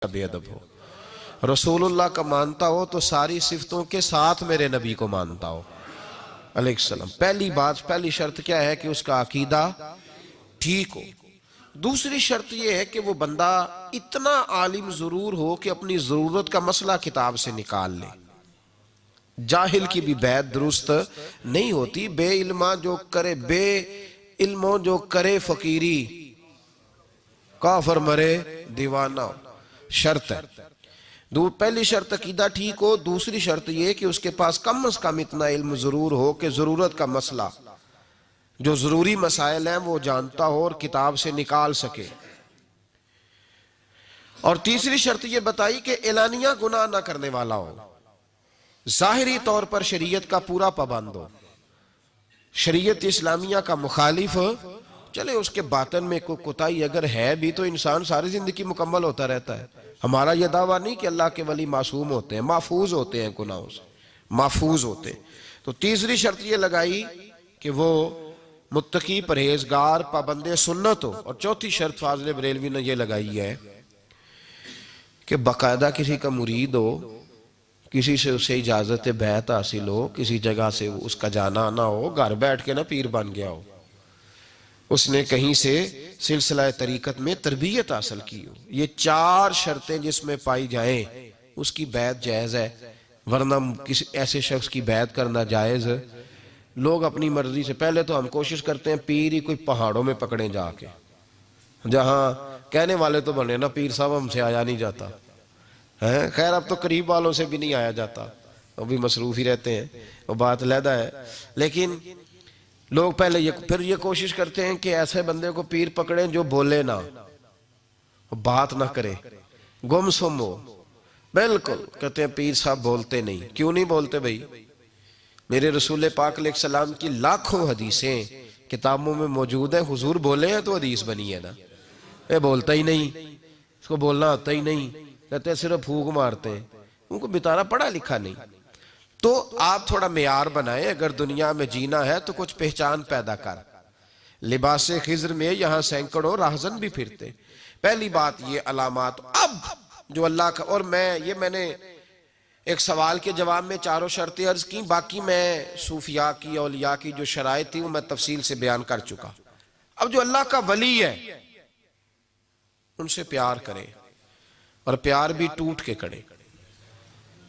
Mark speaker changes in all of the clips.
Speaker 1: بے ادب ہو، رسول اللہ کا مانتا ہو تو ساری صفتوں کے ساتھ میرے نبی کو مانتا ہو علیہ السلام۔ پہلی بات، پہلی شرط کیا ہے کہ اس کا عقیدہ ٹھیک ہو۔ دوسری شرط یہ ہے کہ وہ بندہ اتنا عالم ضرور ہو کہ اپنی ضرورت کا مسئلہ کتاب سے نکال لے۔ جاہل کی بھی بیعت درست نہیں ہوتی، بے علمہ جو کرے، بے علموں جو کرے فقیری، کافر مرے دیوانہ ہو۔ شرط ہے، پہلی شرط عقیدہ ٹھیک ہو، دوسری شرط یہ کہ اس کے پاس کم از کم اتنا علم ضرور ہو کہ ضرورت کا مسئلہ، جو ضروری مسائل ہیں وہ جانتا ہو اور کتاب سے نکال سکے۔ اور تیسری شرط یہ بتائی کہ اعلانیہ گناہ نہ کرنے والا ہو، ظاہری طور پر شریعت کا پورا پابند ہو، شریعت اسلامیہ کا مخالف چلے اس کے باطن میں کوئی کوتاہی اگر ہے بھی تو انسان ساری زندگی مکمل ہوتا رہتا ہے۔ ہمارا یہ دعویٰ نہیں کہ اللہ کے ولی معصوم ہوتے ہیں، محفوظ ہوتے ہیں گناہوں سے، محفوظ ہوتے ہیں۔ تو تیسری شرط یہ لگائی کہ وہ متقی، پرہیزگار، پابند سنت ہو۔ اور چوتھی شرط فاضل بریلوی نے یہ لگائی ہے کہ باقاعدہ کسی کا مرید ہو، کسی سے اسے اجازت بیعت حاصل ہو، کسی جگہ سے اس کا جانا آنا ہو، گھر بیٹھ کے نہ پیر بن گیا ہو، اس نے کہیں سے سلسلہ طریقت میں تربیت حاصل کی ہو۔ یہ چار شرطیں جس میں پائی جائیں اس کی بیعت جائز ہے، ورنہ کسی ایسے شخص کی بیعت کرنا جائز۔ لوگ اپنی مرضی سے، پہلے تو ہم کوشش کرتے ہیں پیر ہی کوئی پہاڑوں میں پکڑیں جا کے، جہاں کہنے والے تو بنے نا پیر صاحب ہم سے آیا نہیں جاتا ہے۔ خیر اب تو قریب والوں سے بھی نہیں آیا جاتا، وہ بھی مصروف ہی رہتے ہیں، وہ بات علیحدہ ہے۔ لیکن لوگ پہلے پھر یہ کوشش کرتے ہیں کہ ایسے بندے کو پیر پکڑیں جو بولے نہ، بات نہ کرے، گم سم ہو۔ بالکل کہتے ہیں پیر صاحب بولتے نہیں۔ کیوں نہیں بولتے بھائی؟ میرے رسول پاک علیہ السلام کی لاکھوں حدیثیں کتابوں میں موجود ہیں، حضور بولے ہیں تو حدیث بنی ہے نا۔ یہ بولتا ہی نہیں، اس کو بولنا آتا ہی نہیں، کہتے ہیں صرف پھونک مارتے ہیں، ان کو بتانا پڑھا لکھا نہیں۔ تو آپ تھوڑا معیار بنائیں، اگر دنیا میں جینا ہے تو کچھ پہچان پیدا کر۔ لباس خضر میں یہاں سینکڑوں راہزن بھی پھرتے۔ پہلی بات یہ علامات۔ اب جو اللہ کا، اور میں نے ایک سوال کے جواب میں چاروں شرطیں عرض کی، باقی میں صوفیاء کی، اولیاء کی جو شرائط تھی وہ میں تفصیل سے بیان کر چکا۔ اب جو اللہ کا ولی ہے ان سے پیار کرے، اور پیار بھی ٹوٹ کے کرے۔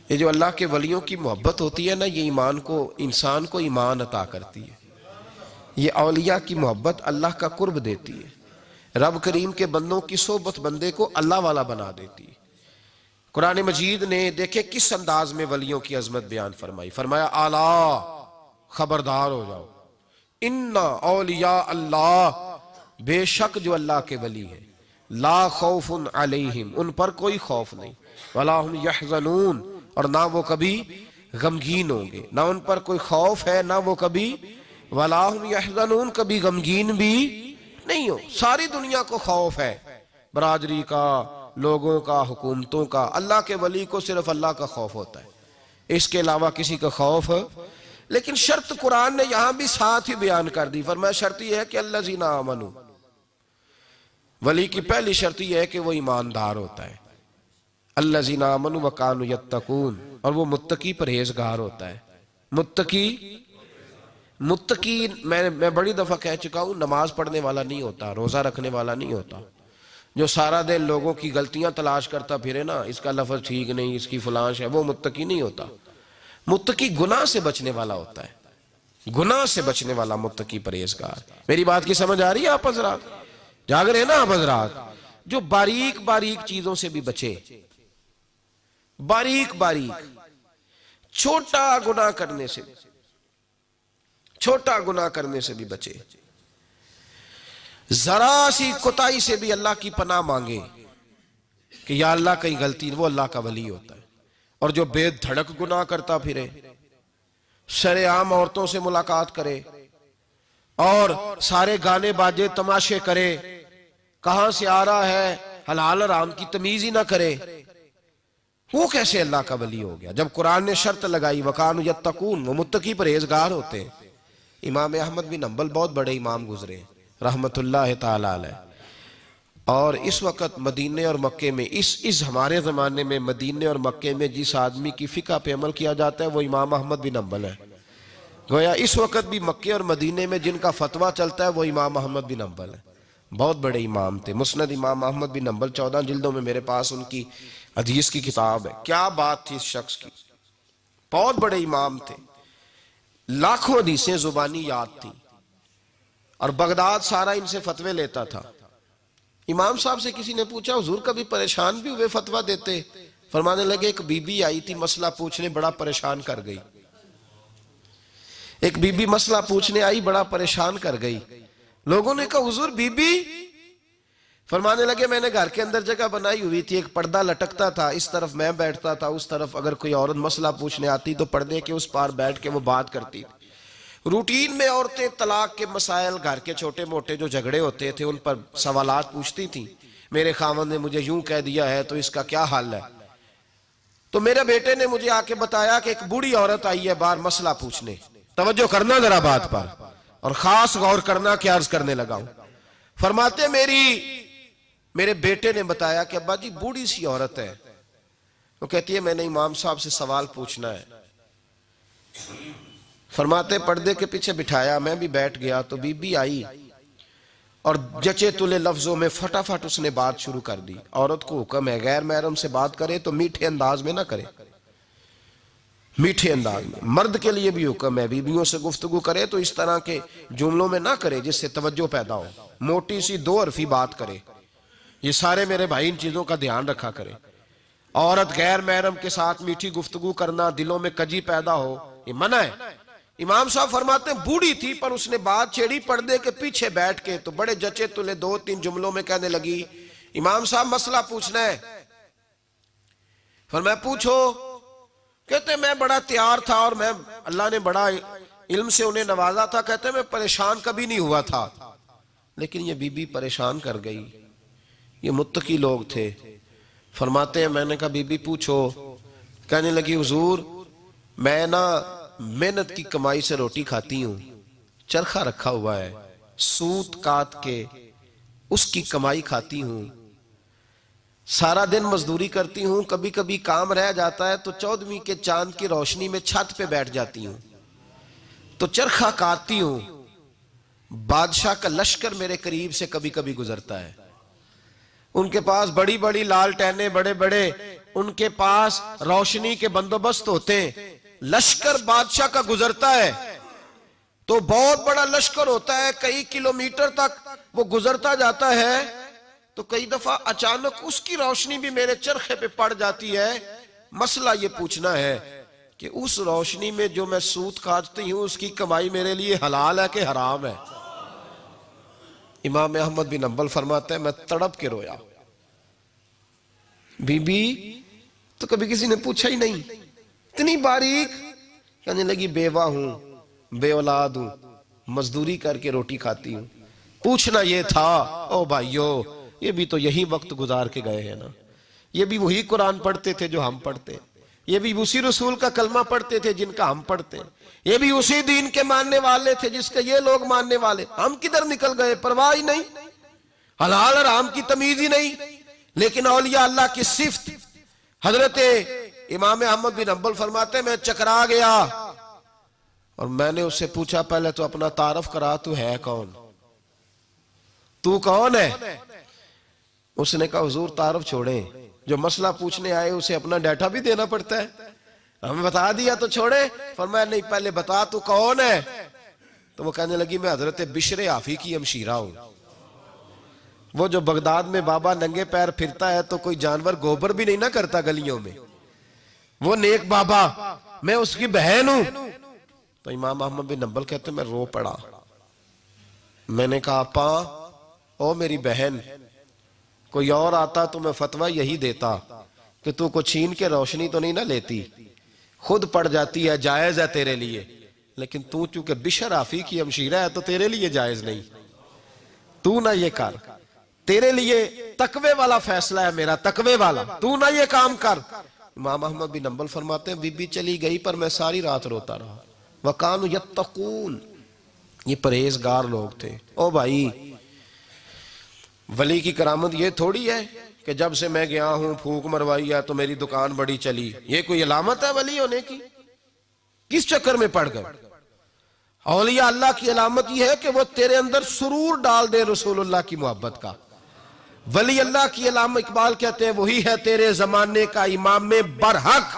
Speaker 1: یہ جو اللہ کے ولیوں کی محبت ہوتی ہے نا، یہ ایمان کو، انسان کو ایمان عطا کرتی ہے۔ یہ اولیاء کی محبت اللہ کا قرب دیتی ہے۔ رب کریم کے بندوں کی صحبت بندے کو اللہ والا بنا دیتی ہے۔ قرآن مجید نے دیکھے کس انداز میں ولیوں کی عظمت بیان فرمائی، فرمایا اعلیٰ خبردار ہو جاؤ، ان اولیاء اللہ، بے شک جو اللہ کے ولی ہیں، لا خوف علیہم، ان پر کوئی خوف نہیں، ولا هم یحزنون، اور نہ وہ کبھی غمگین ہوں گے۔ نہ ان پر کوئی خوف ہے، نہ وہ کبھی، ولا هم یحزنون، کبھی غمگین بھی نہیں ہو۔ ساری دنیا کو خوف ہے، برادری کا، لوگوں کا، حکومتوں کا۔ اللہ کے ولی کو صرف اللہ کا خوف ہوتا ہے، اس کے علاوہ کسی کا خوف۔ لیکن شرط قرآن نے یہاں بھی ساتھ ہی بیان کر دی، فرمایا شرط یہ ہے کہ الذین آمنوا، ولی کی پہلی شرط یہ ہے کہ وہ ایماندار ہوتا ہے، الذین آمنوا وکانوا یتقون، اور وہ متقی، پرہیزگار ہوتا ہے۔ متقی میں بڑی دفعہ کہہ چکا ہوں، نماز پڑھنے والا نہیں ہوتا، روزہ رکھنے والا نہیں ہوتا، جو سارا دن لوگوں کی غلطیاں تلاش کرتا پھرے نا، اس کا لفظ ٹھیک نہیں، اس کی فلانش ہے، وہ متقی نہیں ہوتا۔ متقی گناہ سے بچنے والا ہوتا ہے، گناہ سے بچنے والا متقی، پرہیزگار۔ میری بات کی سمجھ آ رہی ہے آپ حضرات؟ جاگ رہے ہیں نا آپ حضرات؟ جو باریک باریک چیزوں سے بھی بچے، باریک باریک، چھوٹا گناہ کرنے سے بھی بچے، ذرا سی کوتاہی سے بھی اللہ کی پناہ مانگے کہ یا اللہ کہیں غلطی، وہ اللہ کا ولی ہوتا ہے۔ اور جو بے دھڑک گناہ کرتا پھرے، شرع عام عورتوں سے ملاقات کرے، اور سارے گانے باجے تماشے کرے، کہاں سے آ رہا ہے حلال حرام کی تمیز ہی نہ کرے، وہ کیسے اللہ کا ولی ہو گیا؟ جب قرآن نے شرط لگائی وَقَانُوا يَتَّقُونَ، وہ متقی پرہیزگار ہوتے ہیں۔ امام احمد بن حنبل بہت بڑے امام گزرے رحمت اللہ تعالی علیہ، اور اس وقت مدینے اور مکے میں اس ہمارے زمانے میں مدینے اور مکے میں جس آدمی کی فقہ پہ عمل کیا جاتا ہے وہ امام احمد بن حنبل ہے. گویا اس وقت بھی مکے اور مدینے میں جن کا فتویٰ چلتا ہے وہ امام احمد بن حنبل ہے. بہت بڑے امام تھے. مسند امام احمد بن حنبل 14 جلدوں میں میرے پاس ان کی حدیث کی کتاب ہے. کیا بات تھی اس شخص کی. بہت بڑے امام تھے. لاکھوں حدیثیں زبانی یاد تھیں اور بغداد سارا ان سے فتوے لیتا تھا. امام صاحب سے کسی نے پوچھا حضور کبھی پریشان بھی ہوئے فتویٰ دیتے؟ فرمانے لگے ایک بی بی آئی تھی مسئلہ پوچھنے بڑا پریشان کر گئی. ایک بی بی مسئلہ پوچھنے آئی بڑا پریشان کر گئی. لوگوں نے کہا حضور بی بی؟ فرمانے لگے میں نے گھر کے اندر جگہ بنائی ہوئی تھی, ایک پردہ لٹکتا تھا, اس طرف میں بیٹھتا تھا, اس طرف اگر کوئی عورت مسئلہ پوچھنے آتی تو پردے کے اس پار بیٹھ کے وہ بات کرتی تھی. روٹین میں عورتیں طلاق کے مسائل, گھر کے چھوٹے موٹے جو جھگڑے ہوتے تھے ان پر سوالات پوچھتی تھیں. میرے خاوند نے مجھے یوں کہہ دیا ہے تو اس کا کیا حل ہے؟ تو میرے بیٹے نے مجھے آ کے بتایا کہ ایک بوڑھی عورت آئی ہے باہر مسئلہ پوچھنے. توجہ کرنا ذرا بات پر اور خاص غور کرنا کہ عرض کرنے لگا ہوں. فرماتے میرے بیٹے نے بتایا کہ ابا جی بوڑھی سی عورت ہے. وہ کہتی ہے میں نے امام صاحب سے سوال پوچھنا ہے. فرماتے پردے کے پیچھے بٹھایا, میں بھی بیٹھ گیا تو بی بی آئی اور جچے تلے لفظوں میں فٹافٹ اس نے بات شروع کر دی. عورت کو حکم ہے غیر محرم سے بات کرے تو میٹھے انداز میں نہ کرے, میٹھے انداز میں. مرد کے لیے بھی حکم ہے بیویوں سے گفتگو کرے تو اس طرح کے جملوں میں نہ کرے جس سے توجہ پیدا ہو, موٹی سی 2 حرفی بات کرے. یہ سارے میرے بھائی ان چیزوں کا دھیان رکھا کرے. عورت غیر محرم کے ساتھ میٹھی گفتگو کرنا, دلوں میں کجی پیدا ہو, یہ منع ہے. امام صاحب فرماتے ہیں بوڑھی تھی پر اس نے بات چھیڑی پردے کے پیچھے بیٹھ کے, تو بڑے جچے تلے 2-3 جملوں میں کہنے لگی امام صاحب مسئلہ پوچھنا ہے. فرمایا پوچھو. کہتے میں بڑا تیار تھا اور میں اللہ نے بڑا علم سے انہیں نوازا تھا. کہتے میں پریشان کبھی نہیں ہوا تھا, لیکن یہ بی بی پریشان کر گئی. یہ متقی لوگ تھے. فرماتے ہیں میں نے کہا بی بی پوچھو. کہنے لگی حضور میں نا محنت کی کمائی سے روٹی کھاتی ہوں, چرخہ رکھا ہوا ہے, سوت کاٹ کے اس کی کمائی کھاتی ہوں, سارا دن مزدوری کرتی ہوں, کبھی کبھی کام رہ جاتا ہے تو 14ویں کے چاند کی روشنی میں چھت پہ بیٹھ جاتی ہوں تو چرخہ کاٹتی ہوں. بادشاہ کا لشکر میرے قریب سے کبھی کبھی گزرتا ہے, ان کے پاس بڑی بڑی لالٹینیں, بڑے بڑے ان کے پاس روشنی کے بندوبست ہوتے ہیں. لشکر بادشاہ کا گزرتا ہے تو بہت بڑا لشکر ہوتا ہے, کئی کلومیٹر تک وہ گزرتا جاتا ہے, تو کئی دفعہ اچانک اس کی روشنی بھی میرے چرخے پہ پڑ جاتی ہے. مسئلہ یہ پوچھنا ہے کہ اس روشنی میں جو میں سوت کاٹتی ہوں اس کی کمائی میرے لیے حلال ہے کہ حرام ہے؟ امام احمد بن حنبل فرماتے ہیں میں تڑپ کے رویا. بی بی تو کبھی کسی نے پوچھا ہی نہیں, اتنی باریک. کہنے لگی بیوہ ہوں, بے اولاد ہوں, مزدوری کر کے روٹی کھاتی ہوں. پوچھنا یہ تھا او بھائیو, یہ بھی تو یہی وقت گزار کے گئے ہیں نا, یہ بھی وہی قرآن پڑھتے تھے جو ہم پڑھتے, یہ بھی اسی رسول کا کلمہ پڑھتے تھے جن کا ہم پڑھتے, یہ بھی اسی دین کے ماننے والے تھے جس کا یہ لوگ ماننے والے. ہم کدھر نکل گئے؟ پرواہ ہی نہیں, حلال حرام کی تمیز ہی نہیں. لیکن اولیاء اللہ کی صفت. حضرت امام احمد بن حنبل فرماتے ہیں میں چکرا گیا اور میں نے اس سے پوچھا پہلے تو اپنا تعارف کرا, تو ہے کون, تو کون ہے؟ اس نے کہا حضور تعارف چھوڑیں, جو مسئلہ پوچھنے آئے اسے اپنا ڈیٹا بھی دینا پڑتا ہے, ہمیں بتا دیا تو چھوڑے. فرمایا نہیں پہلے بتا تو کون ہے. تو وہ کہنے لگی میں حضرت بشر حافی کی ہمشیرہ ہوں, وہ جو بغداد میں بابا ننگے پیر پھرتا ہے تو کوئی جانور گوبر بھی نہیں نہ کرتا گلیوں میں, وہ نیک بابا, میں اس کی بہن ہوں. تو امام احمد بن حنبل کہتے ہیں میں رو پڑا. میں نے کہا اپا او میری بہن, کوئی اور آتا تو میں فتویٰ یہی دیتا کہ تو کو چھین کے روشنی تو نہیں نہ لیتی, خود پڑ جاتی ہے, جائز ہے تیرے لیے, لیکن تو چونکہ بشر حافی کی ہمشیرہ ہے تو تیرے لیے جائز نہیں, تو نہ یہ کر, تیرے لیے تقوی والا فیصلہ ہے میرا, تقوی والا, تو نہ یہ کام کر. امام احمد بن حنبل فرماتے ہیں بی بی چلی گئی پر میں ساری رات روتا رہا. وَقَانُوا يَتَّقُونَ, یہ پرہیزگار لوگ تھے. او بھائی ولی کی کرامت یہ تھوڑی ہے کہ جب سے میں گیا ہوں پھونک مروائی ہے تو میری دکان بڑی چلی. یہ کوئی علامت ہے ولی ہونے کی؟ کس چکر میں پڑ گئے؟ اولیاء اللہ کی علامت یہ ہے کہ وہ تیرے اندر سرور ڈال دے رسول اللہ کی محبت کا. ولی اللہ کی علامت اقبال کہتے ہیں وہی ہے تیرے زمانے کا امام برحق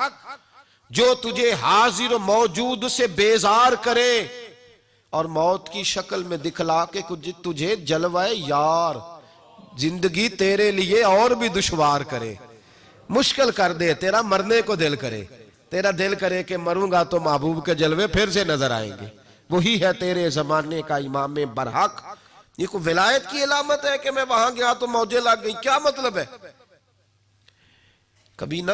Speaker 1: جو تجھے حاضر و موجود سے بیزار کرے اور موت کی شکل میں دکھلا کے تجھے جلوائے یار. زندگی تیرے لیے اور بھی دشوار کرے, مشکل کر دے, تیرا مرنے کو دل کرے, تیرا دل کرے کہ مروں گا تو محبوب کے جلوے پھر سے نظر آئیں گے. وہی ہے تیرے زمانے کا امام برحق. یہ کوئی ولایت کی علامت ہے کہ میں وہاں گیا تو موجیں لگ گئی؟ کیا مطلب ہے؟ کبھی نہ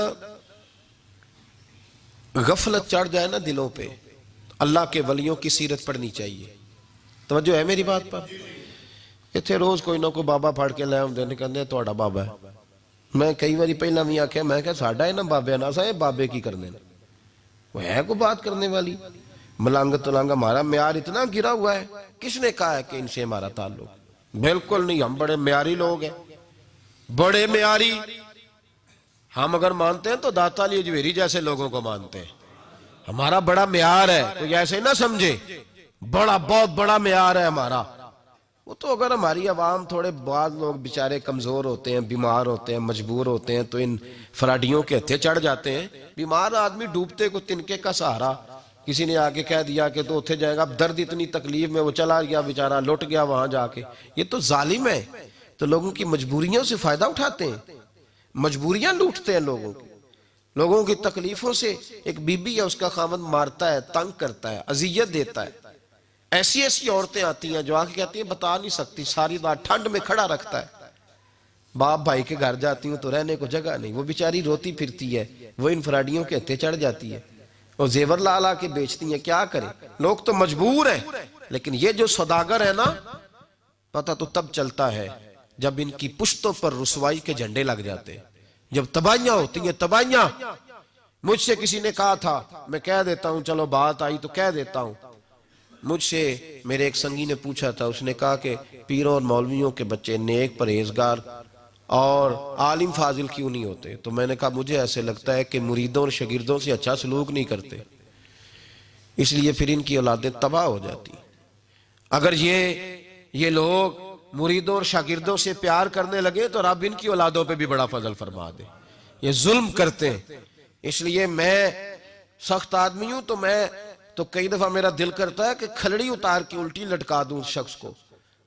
Speaker 1: غفلت چڑھ جائے نا دلوں پہ, اللہ کے ولیوں کی سیرت پڑھنی چاہیے. توجہ ہے میری بات پر؟ اتنے روز کوئی نہ کوئی بابا پھڑ کے لے آتے ہیں کہتے ہیں تہاڈا بابا ہے. میں کئی باری پہلا بھی آخیا میں کہ ساڈا ہے نا بابے نا سا بابے کی کرنے وہ ہے کوئی بات کرنے والی؟ ملنگ تلنگ ہمارا معیار اتنا گرا ہوا ہے. کس نے کہا ہے کہ ان سے ہمارا تعلق؟ بالکل نہیں, ہم بڑے معیاری لوگ ہیں, بڑے معیاری. ہم اگر مانتے ہیں تو داتا علی اجویری جیسے لوگوں کو مانتے ہیں. ہمارا بڑا معیار ہے, کوئی ایسے نہ سمجھے, بڑا بہت بڑا معیار ہے ہمارا. وہ تو اگر ہماری عوام تھوڑے بعض لوگ بیچارے کمزور ہوتے ہیں, بیمار ہوتے ہیں, مجبور ہوتے ہیں تو ان فراڈیوں کے ہتھے چڑھ جاتے ہیں. بیمار آدمی ڈوبتے کو تنکے کا سہارا, کسی نے آگے کہہ دیا کہ تو اتھے جائے گا, درد اتنی تکلیف میں وہ چلا گیا بیچارہ, لٹ گیا وہاں جا کے. یہ تو ظالم ہے. تو لوگوں کی مجبوریوں سے فائدہ اٹھاتے ہیں, مجبوریاں لوٹتے ہیں لوگوں کی تکلیفوں سے. ایک بی بی ہے, اس کا خاوند مارتا ہے, تنگ کرتا ہے, اذیت دیتا ہے. ایسی عورتیں آتی ہیں جو آ کے کہتی ہیں بتا نہیں سکتی, ساری رات ٹھنڈ میں کھڑا رکھتا ہے. باپ بھائی کے گھر جاتی ہوں تو رہنے کو جگہ نہیں, وہ بیچاری روتی پھرتی ہے, وہ ان فراڈیوں کے ہتھے چڑھ جاتی ہے, اور زیور لا لا کے بیچتی ہیں. کیا کریں, لوگ تو مجبور ہیں. لیکن یہ جو سوداگر ہے نا, پتہ تو تب چلتا ہے جب ان کی پشتوں پر رسوائی کے جھنڈے لگ جاتے ہیں, جب تباہیاں ہوتی ہیں, تباہیاں. مجھ سے کسی نے کہا تھا, میں کہہ دیتا ہوں, چلو بات آئی تو کہہ دیتا ہوں. مجھ سے میرے ایک سنگی نے پوچھا تھا, اس نے کہا کہ پیروں اور مولویوں کے بچے نیک پرہیزگار اور عالم فاضل کیوں نہیں ہوتے؟ تو میں نے کہا مجھے ایسے لگتا ہے کہ مریدوں اور شاگردوں سے اچھا سلوک نہیں کرتے, اس لیے پھر ان کی اولادیں تباہ ہو جاتی. اگر یہ لوگ مریدوں اور شاگردوں سے پیار کرنے لگے تو رب ان کی اولادوں پہ بھی بڑا فضل فرما دے. یہ ظلم کرتے ہیں. اس لیے میں سخت آدمی ہوں تو کئی دفعہ میرا دل کرتا ہے کہ کھلڑی اتار کے الٹی لٹکا دوں اس شخص کو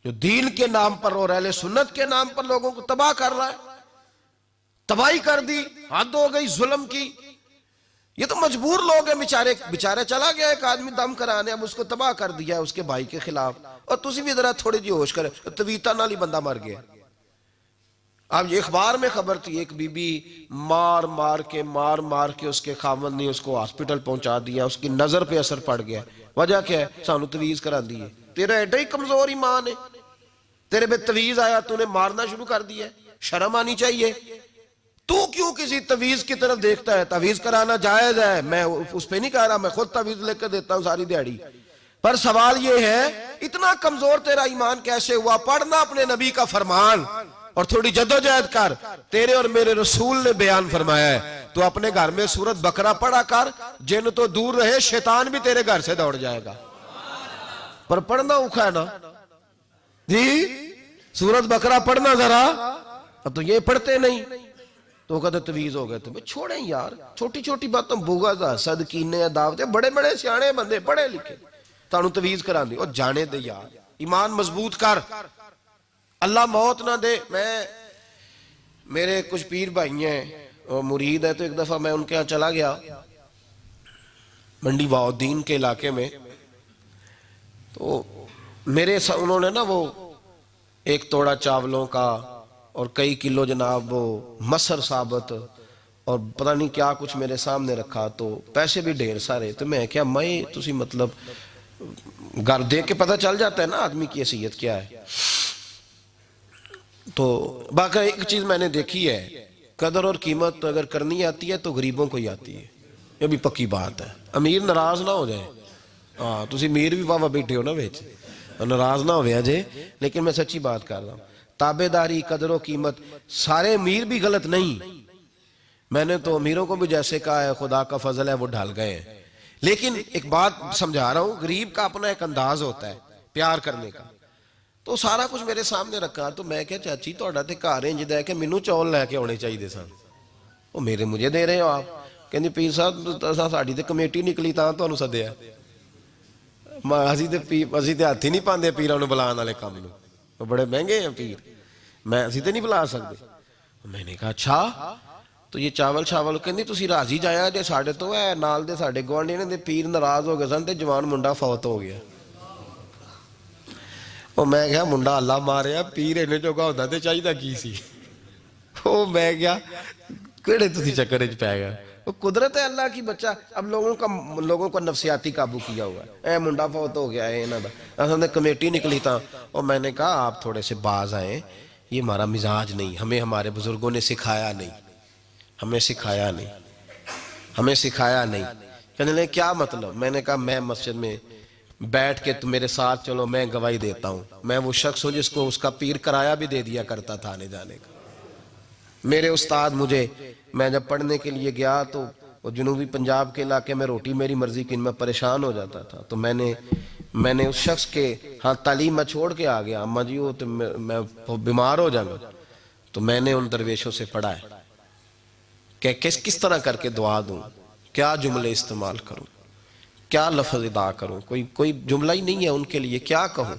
Speaker 1: جو دین کے نام پر اور اہل سنت کے نام پر لوگوں کو تباہ کر رہا ہے. تباہی کر دی, حد ہو گئی ظلم کی. یہ تو مجبور لوگ ہیں بیچارے چلا گیا ایک آدمی دم کرانے, اب اس کو تباہ کر دیا اس کے بھائی کے خلاف. اور تسی بھی ذرا تھوڑی جی ہوش کرے, تویتا نال ہی بندہ مر گیا. اب یہ اخبار میں خبر تھی, ایک بی بی مار مار کے اس کے خاوند نے اس کو ہاسپٹل پہنچا دیا, اس کی نظر پہ اثر پڑ گیا. وجہ کیا ہے؟ سانو تویز کرا دی ہے. تیرا ایڈا ہی کمزور ایمان ہے, تیرے پہ تویز آیا تو نے مارنا شروع کر دیا. شرم آنی چاہیے. تو کیوں کسی تویز کی طرف دیکھتا ہے؟ تویز کرانا جائز ہے, میں اس پہ نہیں کہہ رہا, میں خود تویز لے کر دیتا ہوں ساری دیہڑی. پر سوال یہ ہے اتنا کمزور تیرا ایمان کیسے ہوا؟ پڑھنا اپنے نبی کا فرمان اور تھوڑی جدوجہد کر. تیرے اور میرے رسول نے بیان فرمایا ہے, تو اپنے گھر میں سورت بقرہ پڑھا کر, جن تو دور رہے, شیطان بھی تیرے گھر سے دوڑ جائے گا. پر پڑھنا اوکھا ہے نا جی, سورت بقرہ پڑھنا ذرا. اب تو یہ پڑھتے نہیں تو کہتے تویز ہو گئے. تو چھوڑیں یار, چھوٹی چھوٹی باتوں بغض حسد کینے دعوتیں, بڑے بڑے سیانے بندے پڑھے لکھے تانوں تویز کرا دی. اور جانے دے یار, ایمان مضبوط کر, اللہ موت نہ دے. میرے کچھ پیر بھائی ہیں اور مرید ہے, تو ایک دفعہ میں ان کے ہاں چلا گیا منڈی بہاؤالدین کے علاقے میں. تو انہوں نے نا وہ ایک توڑا چاولوں کا اور کئی کلو جناب وہ مسر ثابت اور پتہ نہیں کیا کچھ میرے سامنے رکھا, تو پیسے بھی ڈھیر سارے. تو میں کیا تسی مطلب گھر دیکھ کے پتہ چل جاتا ہے نا آدمی کی حیثیت کیا ہے. تو باقی ایک چیز میں نے دیکھی ہے, قدر اور قیمت اگر کرنی آتی ہے تو غریبوں کو ہی آتی ہے. یہ بھی پکی بات ہے. امیر ناراض نہ ہو جائے, ہاں تسی امیر بھی بابا بیٹھے ہو نا بیچ, ناراض نہ ہو جائے, لیکن میں سچی بات کر رہا ہوں. تابے داری قدر و قیمت. سارے امیر بھی غلط نہیں, میں نے تو امیروں کو بھی جیسے کہا ہے خدا کا فضل ہے وہ ڈھل گئے ہیں, لیکن ایک بات سمجھا رہا ہوں, غریب کا اپنا ایک انداز ہوتا ہے پیار کرنے کا. تو سارا کچھ میرے سامنے رکھا, تو میں کہا چاچی توڑا تے گھر انج دے کہ مینوں چول لے کے ہونے چاہیے سن, وہ میرے مجھے دے رہے ہو آپ. کہندی پیر صاحب ساڈی تے کمیٹی نکلی تاں تانوں سدیا, اسی تے ہاتھ ہی نہیں پاندے پیراں نوں بلان والے کام نوں, وہ بڑے مہنگے ہیں پیر, میں اسی تے نہیں بلا سکتے. میں نے کہا اچھا تو یہ چاول شاول, کہندی تسی راضی جایا جے ساڈے تو ہے نال دے ساڈے گوانڈی نے پیر ناراض ہو گئے سن تے جوان منڈا فوت ہو گیا. وہ میں کہا منڈا اللہ ماریا, پیر اینے جوگا ہوندا تے چاہیدا کی سی. وہ میں کہا کیڑے تسی چکر وچ پے گئے, وہ قدرت ہے اللہ کی. بچہ اب لوگوں کو نفسیاتی قابو کیا ہوا ہے, اے منڈا فوت ہو گیا ہے انہاں دا, اصل میں کمیٹی نکلی تھا. اور میں نے کہا آپ تھوڑے سے باز آئیں, یہ ہمارا مزاج نہیں, ہمیں ہمارے بزرگوں نے سکھایا نہیں, ہمیں سکھایا نہیں, ہمیں سکھایا نہیں. کہنے لگے کیا مطلب؟ میں نے کہا میں مسجد میں بیٹھ کے تم میرے ساتھ چلو, میں گواہی دیتا ہوں. میں وہ شخص ہوں جس کو اس کا پیر کرایہ بھی دے دیا کرتا تھا آنے جانے کا. میرے استاد مجھے, میں جب پڑھنے کے لیے گیا تو وہ جنوبی پنجاب کے علاقے میں روٹی میری مرضی کی, میں پریشان ہو جاتا تھا. تو میں نے اس شخص کے ہاں تعلیم میں چھوڑ کے آ گیا, اماں جی وہ تو میں بیمار ہو جاؤں گا. تو میں نے ان درویشوں سے پڑھا ہے کہ کس طرح کر کے دعا دوں, کیا جملے استعمال کروں, کیا لفظ ادا کروں. کوئی جملہ ہی نہیں ہے ان کے لیے, کیا کہوں.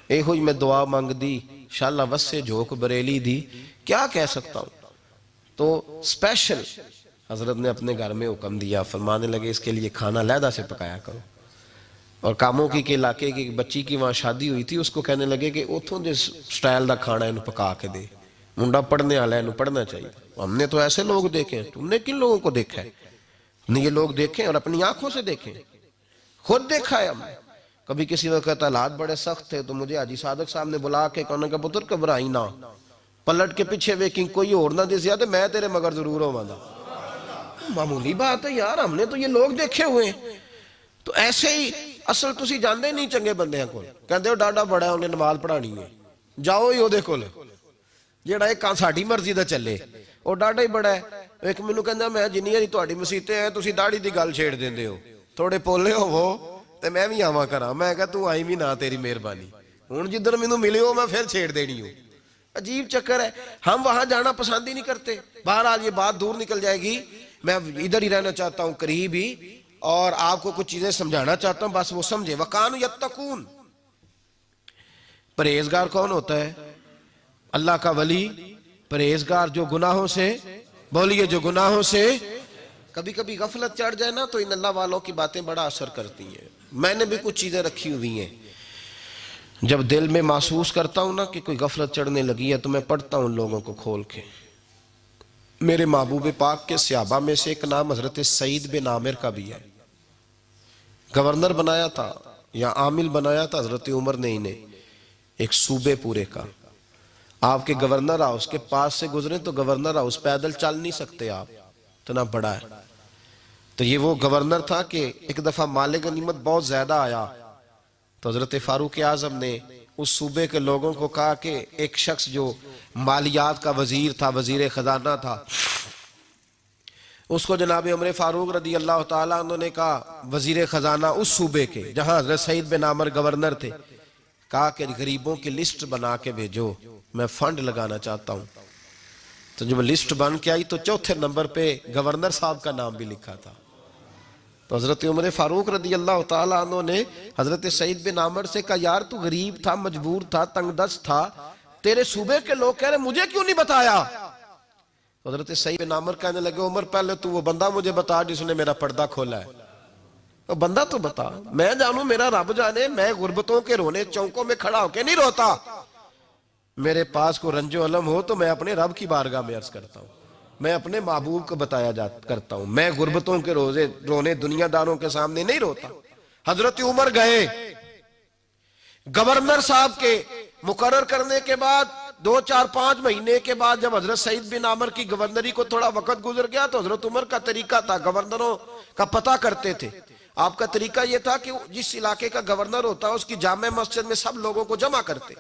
Speaker 1: اے ہوئی میں دعا مانگ دی شالا وسے جھوک بریلی دی, کیا کہہ سکتا ہوں. تو سپیشل حضرت نے اپنے گھر میں حکم دیا, فرمانے لگے اس کے لیے کھانا علیحدہ سے پکایا کرو. اور کاموں کی کے علاقے کی بچی کی وہاں شادی ہوئی تھی, اس کو کہنے لگے کہ اتھوں جس سٹائل دا کھانا انہوں پکا کے دے, منڈا پڑھنے والا ہے انہوں پڑھنا چاہیے. ہم نے تو ایسے لوگ دیکھے ہیں, تم نے کن لوگوں کو دیکھا ہے؟ یہ لوگ دیکھیں اور اپنی آنکھوں سے دیکھیں, خود دیکھا ہے ہم نے. کبھی کسی وقت حالات بڑے سخت تھے تو مجھے حاجی صادق صاحب نے بلا کے کہنے کا پتر گھبرائی نہ, پلٹ کے پیچھے ویکنگ کوئی اور نہ دسیا تو میں تیرے مگر ضرور ہوں گا. معمولی بات ہے یار, ہم نے تو یہ لوگ دیکھے ہوئے ہیں. تو ایسے ہی اصل تسی جاندے نہیں چنگے بندے ہیں کول, کہندے ہو ڈاڈا بڑا ہے انہیں نماز پڑھانی ہے, جاؤ ہی دے کول جیڑا ایک ساڈی مرضی دا چلے, وہ ڈاڈا ہی بڑا ہے. ایک مینوں کہندا میں جنیاں دی تہاڈی مسیتیں ہیں تسی داڑھی دی گل چھیڑ دیندے ہو, تھوڑے پولے ہوو تے میں بھی آواں کراں. میں کہا تو آئی بھی نہ, تیری مہربانی, ہن جدھر مینوں ملے ہو میں پھر چھیڑ دینی ہوں. عجیب چکر ہے, ہم وہاں جانا پسند ہی نہیں کرتے. بہرحال یہ بات دور نکل جائے گی, میں ادھر ہی رہنا چاہتا ہوں قریب ہی, اور آپ کو کچھ چیزیں سمجھانا چاہتا ہوں, بس وہ سمجھے. وَقَانُوا يَتَّقُونَ, پرہیزگار کون ہوتا ہے؟ اللہ کا ولی. پرہیزگار جو گناہوں سے, بولیے جو گناہوں سے, کبھی کبھی غفلت چڑھ جائے نا تو ان اللہ والوں کی باتیں بڑا اثر کرتی ہیں. میں نے بھی کچھ چیزیں رکھی ہوئی ہیں, جب دل میں محسوس کرتا ہوں نا کہ کوئی غفلت چڑھنے لگی ہے تو میں پڑھتا ہوں لوگوں کو کھول کے. میرے محبوب پاک کے صحابہ میں سے ایک نام حضرت سعید بن عامر کا بھی ہے. گورنر بنایا تھا یا عامل بنایا تھا حضرت عمر نے انہیں, ایک صوبے پورے کا. آپ کے گورنر ہاؤس کے پاس سے گزرے تو گورنر ہاؤس پیدل چل نہیں سکتے آپ, اتنا بڑا ہے. تو یہ وہ گورنر تھا کہ ایک دفعہ مال غنیمت بہت زیادہ آیا تو حضرت فاروق اعظم نے اس صوبے کے لوگوں کو کہا کہ ایک شخص جو مالیات کا وزیر تھا, وزیر خزانہ تھا, اس کو جناب عمر فاروق رضی اللہ تعالیٰ عنہ نے کہا, وزیر خزانہ اس صوبے کے جہاں حضرت سعید بن عامر گورنر تھے, کہا کہ غریبوں کی لسٹ بنا کے بھیجو, میں فنڈ لگانا چاہتا ہوں. تو جب لسٹ بن کے آئی تو چوتھے نمبر پہ گورنر صاحب کا نام بھی لکھا تھا. تو حضرت عمر فاروق رضی اللہ تعالیٰ عنہ نے حضرت سعید بن عامر سے کہا, یار تو غریب تھا, مجبور تھا, تنگ دست تھا, تیرے صوبے کے لوگ کہہ رہے مجھے کیوں نہیں بتایا؟ حضرت سعید بن عامر کہنے لگے, عمر پہلے تو وہ بندہ مجھے بتا جس نے میرا پردہ کھولا ہے, وہ بندہ تو بتا, میں جانوں میرا رب جانے, میں غربتوں کے رونے چونکوں میں کھڑا ہو کے نہیں روتا. میرے پاس کو رنج و علم ہو تو میں اپنے رب کی بارگاہ میں عرض کرتا ہوں, میں اپنے محبوب کو بتایا کرتا ہوں, میں غربتوں کے رونے دنیا داروں کے سامنے نہیں روتا. حضرت عمر گئے, گورنر صاحب کے مقرر کرنے کے بعد 2-4-5 مہینے کے بعد جب حضرت سعید بن عامر کی گورنری کو تھوڑا وقت گزر گیا تو حضرت عمر کا طریقہ تھا, گورنروں کا پتہ کرتے تھے. آپ کا طریقہ یہ تھا کہ جس علاقے کا گورنر ہوتا اس کی جامع مسجد میں سب لوگوں کو جمع کرتے,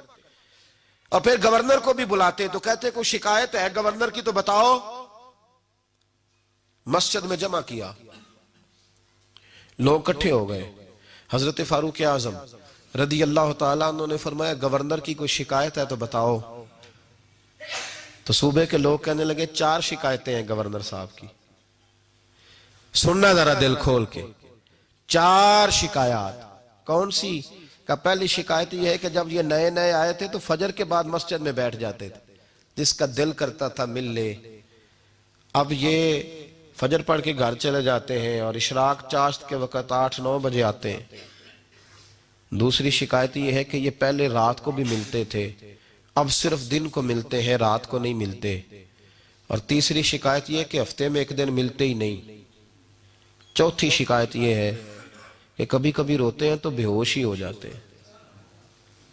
Speaker 1: اور پھر گورنر کو بھی بلاتے تو کہتے کوئی شکایت ہے گورنر کی تو بتاؤ. مسجد میں جمع کیا, لوگ اکٹھے ہو گئے. حضرت فاروق اعظم رضی اللہ تعالیٰ عنہ نے فرمایا گورنر کی کوئی شکایت ہے تو بتاؤ. تو صوبے کے لوگ کہنے لگے 4 شکایتیں ہیں گورنر صاحب کی. سننا ذرا دل کھول کے, 4 شکایات. کون سی؟ کہ پہلی شکایت یہ ہے کہ جب یہ نئے نئے آئے تھے تو فجر کے بعد مسجد میں بیٹھ جاتے تھے, جس کا دل کرتا تھا مل لے. اب یہ فجر پڑھ کے گھر چلے جاتے ہیں اور اشراق چاشت کے وقت 8-9 بجے آتے ہیں. دوسری شکایت یہ ہے کہ یہ پہلے رات کو بھی ملتے تھے, اب صرف دن کو ملتے ہیں, رات کو نہیں ملتے. اور تیسری شکایت یہ ہے کہ ہفتے میں ایک دن ملتے ہی نہیں. چوتھی شکایت یہ ہے کہ کبھی کبھی روتے ہیں تو بے ہوش ہی ہو جاتے ہیں.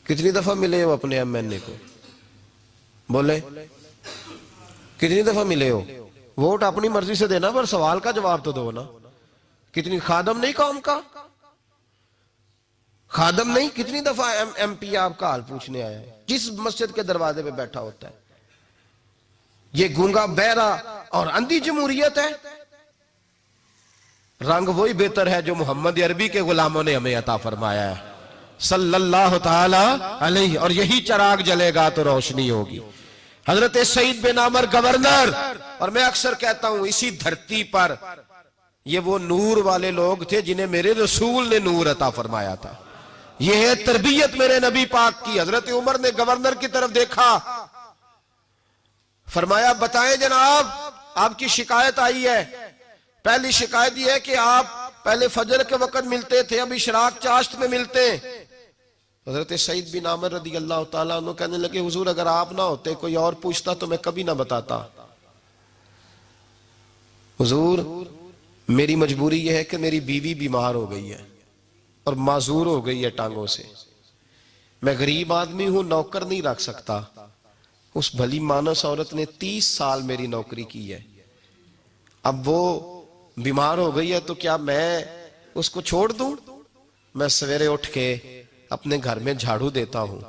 Speaker 1: کتنی دفعہ ملے ہو اپنے ایم این اے کو؟ بولے کتنی دفعہ ملے ہو؟ ووٹ اپنی مرضی سے دینا پر سوال کا جواب تو دو نا. کتنی خادم نہیں قوم کا؟ خادم نہیں. کتنی دفعہ ایم پی آپ کا حال پوچھنے آیا ہے جس مسجد کے دروازے پہ بیٹھا ہوتا ہے؟ یہ گونگا بہرا اور اندھی جمہوریت ہے. رنگ وہی بہتر ہے جو محمد عربی کے غلاموں نے ہمیں عطا فرمایا ہے صلی اللہ تعالی علیہ, اور یہی چراغ جلے گا تو روشنی ہوگی. حضرت سعید بن عامر گورنر, اور میں اکثر کہتا ہوں اسی دھرتی پر یہ وہ نور والے لوگ تھے جنہیں میرے رسول نے نور عطا فرمایا تھا. یہ ہے تربیت میرے نبی پاک کی. حضرت عمر نے گورنر کی طرف دیکھا, فرمایا بتائیں جناب آپ کی شکایت آئی ہے. پہلی شکایت یہ ہے کہ آپ پہلے فجر کے وقت ملتے تھے, اب اشراق چاشت میں ملتے. حضرت سعید بن عامر رضی اللہ تعالیٰ عنہ کہنے لگے حضور اگر آپ نہ ہوتے کوئی اور پوچھتا تو میں کبھی نہ بتاتا. حضور میری مجبوری یہ ہے کہ میری بیوی بیمار ہو گئی ہے اور معذور ہو گئی ہے ٹانگوں سے. میں غریب آدمی ہوں, نوکر نہیں رکھ سکتا. اس بھلی مانس عورت نے 30 سال میری نوکری کی ہے, اب وہ بیمار ہو گئی ہے تو کیا میں اس کو چھوڑ دوں؟ میں سویرے اٹھ کے اپنے گھر میں جھاڑو دیتا ہوں,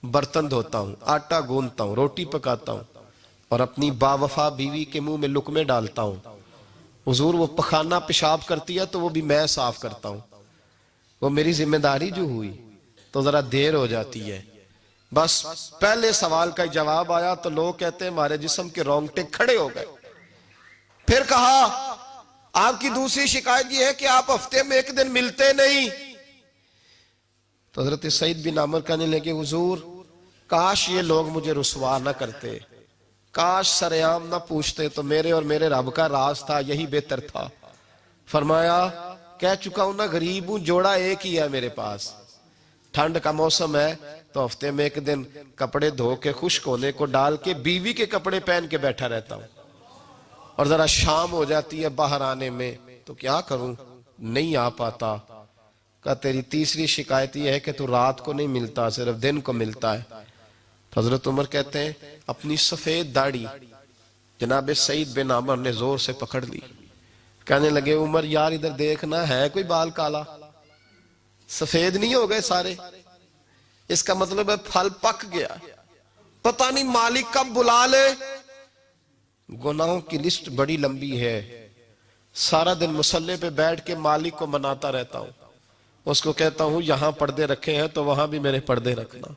Speaker 1: برتن دھوتا ہوں, آٹا گوندتا ہوں, روٹی پکاتا ہوں, اور اپنی باوفا بیوی کے منہ میں لقمے ڈالتا ہوں. حضور وہ پخانہ پیشاب کرتی ہے تو وہ بھی میں صاف کرتا ہوں. وہ میری ذمہ داری جو ہوئی تو ذرا دیر ہو جاتی ہے. بس پہلے سوال کا جواب آیا تو لوگ کہتے ہیں ہمارے جسم کے رونگٹے کھڑے ہو گئے. پھر کہا آپ کی دوسری شکایت یہ ہے کہ آپ ہفتے میں ایک دن ملتے نہیں. تو حضرت سعید بن عامر کہنے لگے حضور کاش یہ لوگ مجھے رسوا نہ کرتے, کاش سرعام نہ پوچھتے تو میرے اور میرے رب کا راز تھا, یہی بہتر تھا. فرمایا کہہ چکا ہوں نا غریب ہوں, جوڑا ایک ہی ہے میرے پاس. ٹھنڈ کا موسم ہے تو ہفتے میں ایک دن کپڑے دھو کے خشک ہونے کو ڈال کے بیوی کے کپڑے پہن کے بیٹھا رہتا ہوں, اور ذرا شام ہو جاتی ہے باہر آنے میں تو کیا کروں, نہیں آ پاتا. کہا تیری تیسری شکایت یہ ہے کہ تو رات کو نہیں ملتا, صرف دن کو ملتا ہے. حضرت عمر کہتے ہیں اپنی سفید داڑھی جناب سعید بن عامر نے زور سے پکڑ لی. کہنے لگے عمر یار ادھر دیکھنا ہے کوئی بال کالا, سفید نہیں ہو گئے سارے, اس کا مطلب ہے پھل پک گیا, پتہ نہیں مالک کب بلا لے. گناہوں کی لسٹ بڑی لمبی ہے, سارا دن مصلے پہ بیٹھ کے مالک کو مناتا رہتا ہوں, اس کو کہتا ہوں یہاں پردے رکھے ہیں تو وہاں بھی میرے پردے رکھنا.